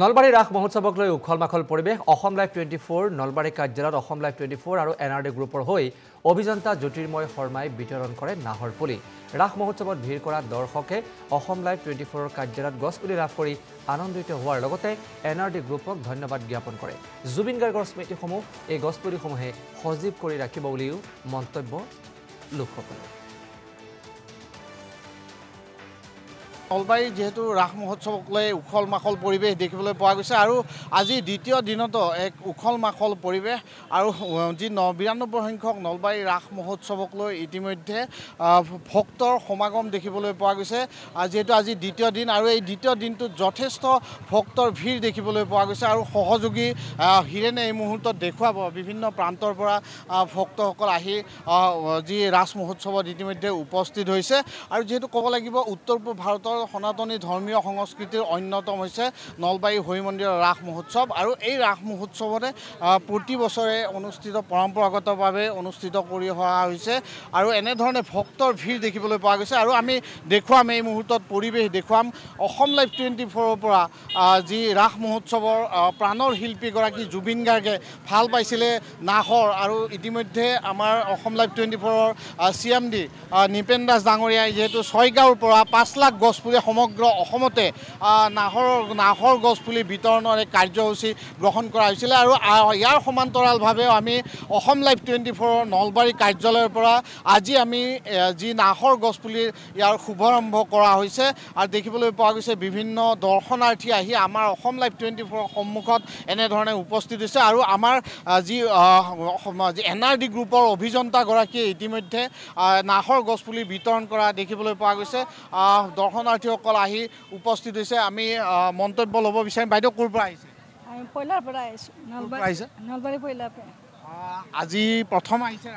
নলবাৰী ৰাস মহোৎসৱক লৈ উখল মাখল পৰিৱেশ অসম লাইভ 24 নলবাৰী কাৰ্যালয়ত অসম লাইভ 24 আৰু এনআৰডি গ্ৰুপৰ হৈ অভিযন্তা জ্যোতিৰ্ময় শৰ্মাই বিতৰণ কৰে নাহৰ পুলি ৰাস মহোৎসৱত ভিৰ কৰা দৰ্শকে অসম লাইভ 24ৰ কাৰ্যালয়ত গছপুলি লাভ কৰি আনন্দিত হোৱাৰ লগতে এনআৰডি গ্ৰুপক ধন্যবাদ জ্ঞাপন কৰে জুবিন গাৰ্গৰ স্মৃতিসমূহ এই গছপুলিসমূহে সজীৱ কৰি ৰাখিব বুলিও মন্তব্য লোকসকলৰ নলবাৰী যেহেতু ৰাস মহোৎসৱক লৈ উখল মাখল পৰিৱেশ দেখিবলৈ পোৱা গৈছে আৰু আজি দ্বিতীয় দিনতো এক উখল মাখল পৰিৱেশ আৰু যি 92 সংখ্যক নলবাৰী ৰাস মহোৎসৱক লৈ ইতিমধ্যে ভক্তৰ সমাগম দেখিবলৈ পোৱা গৈছে যেহেতু আজি দ্বিতীয় দিন আৰু এই দ্বিতীয় দিনটোত যথেষ্ট ভক্তৰ ভিৰ দেখিবলৈ পোৱা গৈছে আৰু সহযোগী হিৰেনে এই মুহূৰ্তত দেখুৱাব বিভিন্ন প্ৰান্তৰ পৰা ভক্তসকল আহি যি ৰাস মহোৎসৱত ইতিমধ্যে উপস্থিত হৈছে আৰু যেহেতু ক'ব লাগিব উত্তৰ পূব ভাৰতৰ সনাতনী ধৰ্মীয় সংস্কৃতিৰ অন্যতম হৈছে নলবাৰী হৰি মন্দিৰৰ ৰাস মহোৎসৱ আৰু এই ৰাস মহোৎসৱতে প্ৰতি বছৰে অনুষ্ঠিত পৰম্পৰাগতভাৱে অনুষ্ঠিত কৰি অহা হৈছে আৰু এনেধৰণে ভক্তৰ ভিৰ দেখিবলৈ পোৱা গৈছে আৰু আমি দেখুৱাম এই মুহূৰ্তত পৰিৱেশ দেখুৱাম অসম লাইভ 24ৰ পৰা যি ৰাস মহোৎসৱৰ প্ৰাণৰ শিল্পীগৰাকী জুবিন গাৰ্গে ভাল পাইছিলে নাহৰ আৰু ইতিমধ্যে আমাৰ অসম লাইভ 24ৰ CMD নিপেন দাস ডাঙৰীয়াই যেহেতু 6 গাঁৱৰ পৰা 5 লাখ গছপুলি সমগ্ৰ অসমতে নাহৰ গছপুলি বিতৰণৰ এক কাৰ্যসূচী গ্ৰহণ কৰা হৈছিল আৰু ইয়াৰ সমান্তৰালভাৱে আমি অসম লাইভ 24ৰ নলবাৰী কাৰ্যালয়ৰ পৰা আজি আমি যি নাহৰ গছপুলিৰ ইয়াৰ শুভাৰম্ভ কৰা হৈছে আৰু দেখিবলৈ পোৱা গৈছে বিভিন্ন দৰ্শনাৰ্থী আহি আমাৰ অসম লাইভ 24ৰ সন্মুখত এনেধৰণে উপস্থিত হৈছে আৰু আমাৰ যি NRD গ্ৰুপৰ অভিযন্তাগৰাকীয়ে ইতিমধ্যে নাহৰ গছপুলি বিতৰণ কৰা দেখিবলৈ পোৱা গৈছে দৰ্শনাৰ্থীসকল আহি উপস্থিত হৈছে আমি মন্তব্য ল'ব বিচাৰিম বাইদেউ ক'ৰ পৰা আহিছে আমি পয়লাৰ পৰা আহিছোঁ নলবাৰী পয়লাৰ পৰা আজি প্ৰথম আহিছে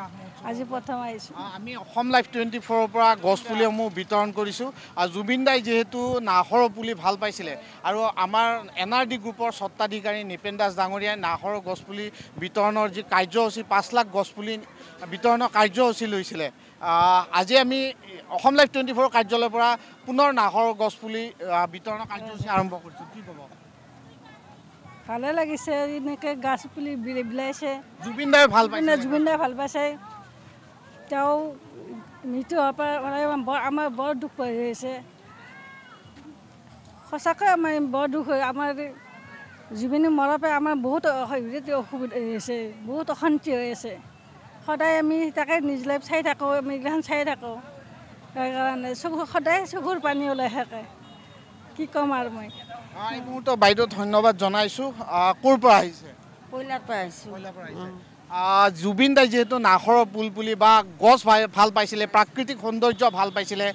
আজি প্ৰথম আহিছোঁ আমি অসম লাইভ 24ৰ পৰা গছপুলিসমূহ বিতৰণ কৰিছোঁ আৰু জুবিন দাই যিহেতু নাহৰ পুলি ভাল পাইছিলে আৰু আমাৰ NRD গ্ৰুপৰ স্বত্বাধিকাৰী নিপেন দাস ডাঙৰীয়াই নাহৰ গছপুলি বিতৰণৰ যি কাৰ্যসূচী 5 লাখ গছপুলি বিতৰণৰ কাৰ্যসূচী লৈছিলে আজি আমি অসম লাইভ 24ৰ কাৰ্যালয়ৰ পৰা পুনৰ নাহৰ গছপুলি বিতৰণৰ কাৰ্যসূচী আৰম্ভ কৰিছোঁ কি ক'ব ভালে লাগিছে এনেকৈ গাছ পুলি বিলাইছে জুবিন দাই ভাল পাইছে জুবিন দাই ভাল পাইছে তেওঁ মৃত্যু হোৱাৰ পৰা আমাৰ বৰ দুখ হৈ আছে সঁচাকৈ আমাৰ বৰ দুখ হৈ আমাৰ জুবিনে মৰাৰ পৰা আমাৰ বহুত অসুবিধা হৈছে বহুত অশান্তি হৈ আছে সদায় আমি তাকে নিউজ লাইভ চাই থাকোঁ আমি এইগিলাখন চাই থাকোঁ সেইকাৰণে সদায় চকুৰ পানী ওলাই থাকে কি ক'ম আৰু মই এই মুহূৰ্তত বাইদেউ ধন্যবাদ জনাইছোঁ ক'ৰ পৰা আহিছে পয়লাৰ পৰা আহিছোঁ জুবিন দাই যিহেতু নাহৰৰ পুলি বা গছ ভাল পাইছিলে প্ৰাকৃতিক সৌন্দৰ্য ভাল পাইছিলে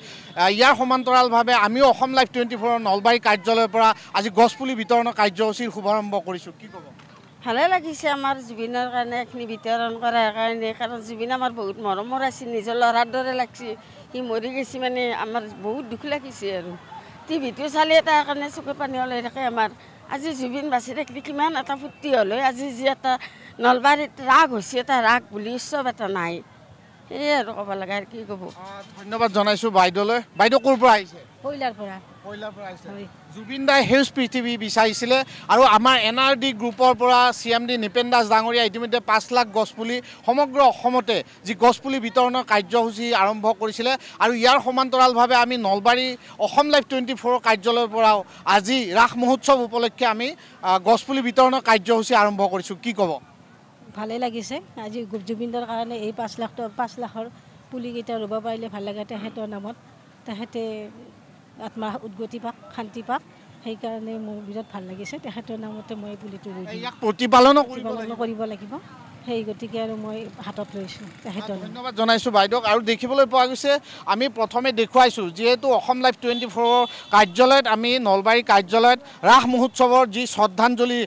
ইয়াৰ সমান্তৰালভাৱে আমিও অসম লাইভ 24ৰ নলবাৰী কাৰ্যালয়ৰ পৰা আজি গছপুলি বিতৰণৰ কাৰ্যসূচীৰ শুভাৰম্ভ কৰিছোঁ কি ক'ব ভালে লাগিছে আমাৰ জুবিনৰ কাৰণে এইখিনি বিতৰণ কৰাৰ কাৰণে কাৰণ জুবিন আমাৰ বহুত মৰমৰ আছিল নিজৰ ল'ৰাৰ দৰে লাগছে সি মৰি গৈছে মানে আমাৰ বহুত দুখ লাগিছে আৰু টিভিটো চালে তাৰ কাৰণে চকুৰ পানী ওলাই থাকে আমাৰ আজি জুবিন বাচি থাকিলে কিমান এটা ফূৰ্তি হ'ল আজি যি এটা নলবাৰীত ৰাগ হৈছে এটা ৰাগ বুলি উৎসৱ এটা নাই সেয়ে আৰু ক'ব লাগে আৰু কি ক'ব ধন্যবাদ জনাইছোঁ বাইদেউলৈ বাইদেউ ক'ৰ পৰা আহিছে পয়লাৰ পৰা আহিছে জুবিন দাই সেউজ পৃথিৱী বিচাৰিছিলে আৰু আমাৰ NRD গ্ৰুপৰ পৰা CMD নিপেন দাস ডাঙৰীয়া ইতিমধ্যে 5 লাখ গছপুলি সমগ্ৰ অসমতে যি গছপুলি বিতৰণৰ কাৰ্যসূচী আৰম্ভ কৰিছিলে আৰু ইয়াৰ সমান্তৰালভাৱে আমি নলবাৰী অসম লাইভ 24ৰ কাৰ্যালয়ৰ পৰাও আজি ৰাস মহোৎসৱ উপলক্ষে আমি গছপুলি বিতৰণৰ কাৰ্যসূচী আৰম্ভ কৰিছোঁ কি ক'ব ভালে লাগিছে আজি জুবিনৰ কাৰণে এই 5 লাখৰ পুলিকেইটা ৰুব পাৰিলে ভাল লাগে তেখেতৰ নামত তেখেতে আত্মা উদ্গতি পাক শান্তি পাক সেইকাৰণে মোৰ বিৰাট ভাল লাগিছে তেখেতৰ নামতে মই পুলিটো ৰুই দিওঁ প্ৰতিপালনো কৰিব লাগিব সেই গতিকে আৰু মই হাতত লৈছোঁ তেখেতৰ ধন্যবাদ জনাইছোঁ বাইদেউক আৰু দেখিবলৈ পোৱা গৈছে আমি প্ৰথমে দেখুৱাইছোঁ যিহেতু অসম লাইভ 24ৰ কাৰ্যালয়ত আমি নলবাৰী কাৰ্যালয়ত ৰাস মহোৎসৱৰ যি শ্ৰদ্ধাঞ্জলি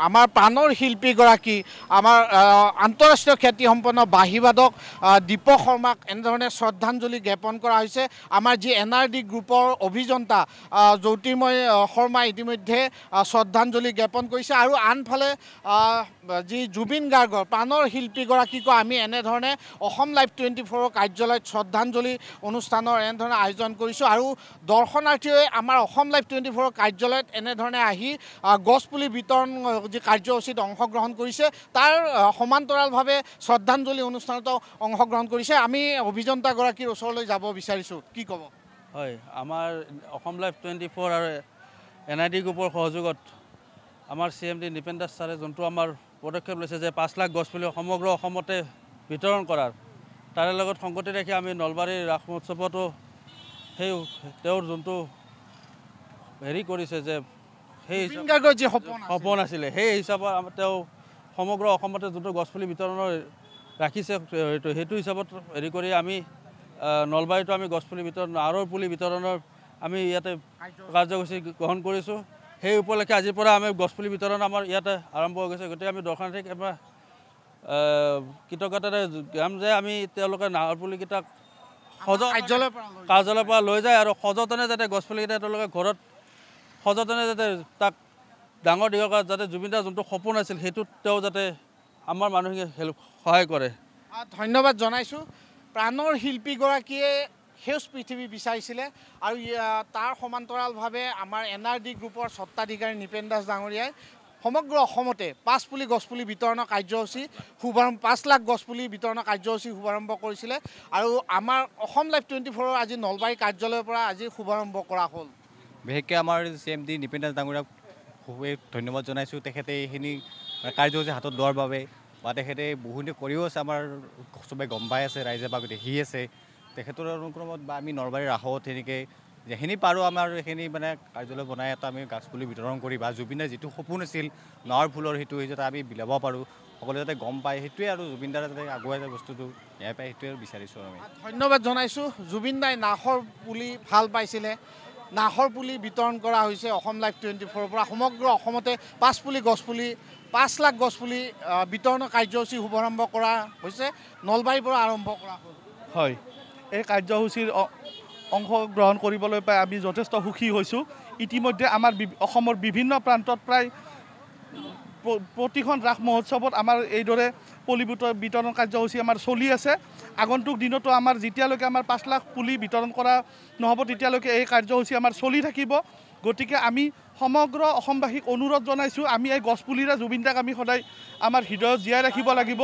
আমাৰ প্ৰাণৰ শিল্পীগৰাকী আমাৰ আন্তঃৰাষ্ট্ৰীয় খ্যাতিসম্পন্ন বাঁহীবাদক দীপক শৰ্মাক এনেধৰণে শ্ৰদ্ধাঞ্জলি জ্ঞাপন কৰা হৈছে আমাৰ যি NRD গ্ৰুপৰ অভিযন্তা জ্যোতিৰ্ময় শৰ্মাই ইতিমধ্যে শ্ৰদ্ধাঞ্জলি জ্ঞাপন কৰিছে আৰু আনফালে যি জুবিন গাৰ্গৰ প্ৰাণৰ শিল্পীগৰাকীক আমি এনেধৰণে অসম লাইভ 24 কাৰ্যালয়ত শ্ৰদ্ধাঞ্জলি অনুষ্ঠানৰ এনেধৰণে আয়োজন কৰিছোঁ আৰু দৰ্শনাৰ্থীয়ে আমাৰ অসম লাইভ 24 কাৰ্যালয়ত এনেধৰণে আহি গছপুলি বিতৰণ যি কাৰ্যসূচীত অংশগ্ৰহণ কৰিছে তাৰ সমান্তৰালভাৱে শ্ৰদ্ধাঞ্জলি অনুষ্ঠানতো অংশগ্ৰহণ কৰিছে আমি অভিযন্তাগৰাকীৰ ওচৰলৈ যাব বিচাৰিছোঁ কি ক'ব হয় আমাৰ অসম লাইভ 24 আৰু NID গ্ৰুপৰ সহযোগত আমাৰ CMD নিপেন দাস ছাৰে যোনটো আমাৰ পদক্ষেপ লৈছে যে 5 লাখ গছপুলি সমগ্ৰ অসমতে বিতৰণ কৰাৰ তাৰে লগত সংগতি ৰাখি আমি নলবাৰীৰ ৰাস মহোৎসৱতো সেই তেওঁৰ যোনটো হেৰি কৰিছে যে সেই যি সপোন আছিলে সেই হিচাপত তেওঁ সমগ্ৰ অসমতে যোনটো গছপুলি বিতৰণৰ ৰাখিছে সেইটো হিচাপত হেৰি কৰি আমি নলবাৰীতো আমি গছপুলি বিতৰণ নাহৰৰ পুলি বিতৰণৰ আমি ইয়াতে কাৰ্যসূচী গ্ৰহণ কৰিছোঁ সেই উপলক্ষে আজিৰ পৰা আমি গছপুলি বিতৰণ আমাৰ ইয়াতে আৰম্ভ হৈ গৈছে গতিকে আমি দৰ্শনাৰ্থীক এবাৰ কৃতজ্ঞতাৰে যাম যে আমি তেওঁলোকে নাহৰ পুলিকেইটাক কাৰ্যালয়ৰ পৰা লৈ যায় আৰু সযতনে যাতে গছপুলিকেইটা তেওঁলোকে ঘৰত সযতনে যাতে তাক ডাঙৰ দীঘল কৰা যাতে জুবিন দাৰ যোনটো সপোন আছিল সেইটোত তেওঁ যাতে আমাৰ মানুহে সহায় কৰে ধন্যবাদ জনাইছোঁ প্ৰাণৰ শিল্পীগৰাকীয়ে সেউজ পৃথিৱী বিচাৰিছিলে আৰু তাৰ সমান্তৰালভাৱে আমাৰ NRD গ্ৰুপৰ স্বত্বাধিকাৰী নিপেন দাস ডাঙৰীয়াই সমগ্ৰ অসমতে 5 পুলি গছপুলি বিতৰণৰ কাৰ্যসূচী শুভাৰম্ভ 5 লাখ গছপুলি বিতৰণৰ কাৰ্যসূচী শুভাৰম্ভ কৰিছিলে আৰু আমাৰ অসম লাইভ 24 আজি নলবাৰী কাৰ্যালয়ৰ পৰা আজি শুভাৰম্ভ কৰা হ'ল বিশেষকৈ আমাৰ CMD নিপেন দাস ডাঙৰীয়াক খুবেই ধন্যবাদ জনাইছোঁ তেখেতে এইখিনি কাৰ্যসূচী হাতত লোৱাৰ বাবে বা তেখেতে বহুখিনি কৰিও আছে আমাৰ চবে গম পাই আছে ৰাইজে বা দেখি আছে তেখেতৰ অনুক্ৰমত বা আমি নলবাৰীৰ ৰাসত সেনেকৈ যিখিনি পাৰোঁ আমাৰ সেইখিনি মানে কাৰ্যালয় বনাই এটা আমি গছপুলি বিতৰণ কৰি বা জুবিনৰ যিটো সপোন আছিল নাহৰ ফুলৰ সেইটো যাতে আমি বিলাব পাৰোঁ সকলোৱে যাতে গম পায় সেইটোৱে আৰু জুবিন দাৰ যাতে আগুৱাই যায় বস্তুটো এয়াই পায় সেইটোৱে বিচাৰিছোঁ আমি ধন্যবাদ জনাইছোঁ জুবিন দাই নাহৰ পুলি ভাল পাইছিলে নাহৰ পুলি বিতৰণ কৰা হৈছে অসম লাইভ 24 পৰা সমগ্ৰ অসমতে 5 পুলি গছপুলি 5 লাখ গছপুলি বিতৰণৰ কাৰ্যসূচী শুভাৰম্ভ কৰা হৈছে নলবাৰীৰ পৰা আৰম্ভ কৰা হ'ল হয় এই কাৰ্যসূচীৰ অংশগ্ৰহণ কৰিবলৈ পাই আমি যথেষ্ট সুখী হৈছোঁ ইতিমধ্যে আমাৰ অসমৰ বিভিন্ন প্ৰান্তত প্ৰায় প্ৰতিখন ৰাস মহোৎসৱত আমাৰ এইদৰে পুলি বিতৰণ কাৰ্যসূচী আমাৰ চলি আছে আগন্তুক দিনতো আমাৰ যেতিয়ালৈকে আমাৰ 5 লাখ পুলি বিতৰণ কৰা নহ'ব তেতিয়ালৈকে এই কাৰ্যসূচী আমাৰ চলি থাকিব গতিকে আমি সমগ্ৰ অসমবাসীক অনুৰোধ জনাইছোঁ আমি এই গছপুলিৰে জুবিন দাক আমি সদায় আমাৰ হৃদয়ত জীয়াই ৰাখিব লাগিব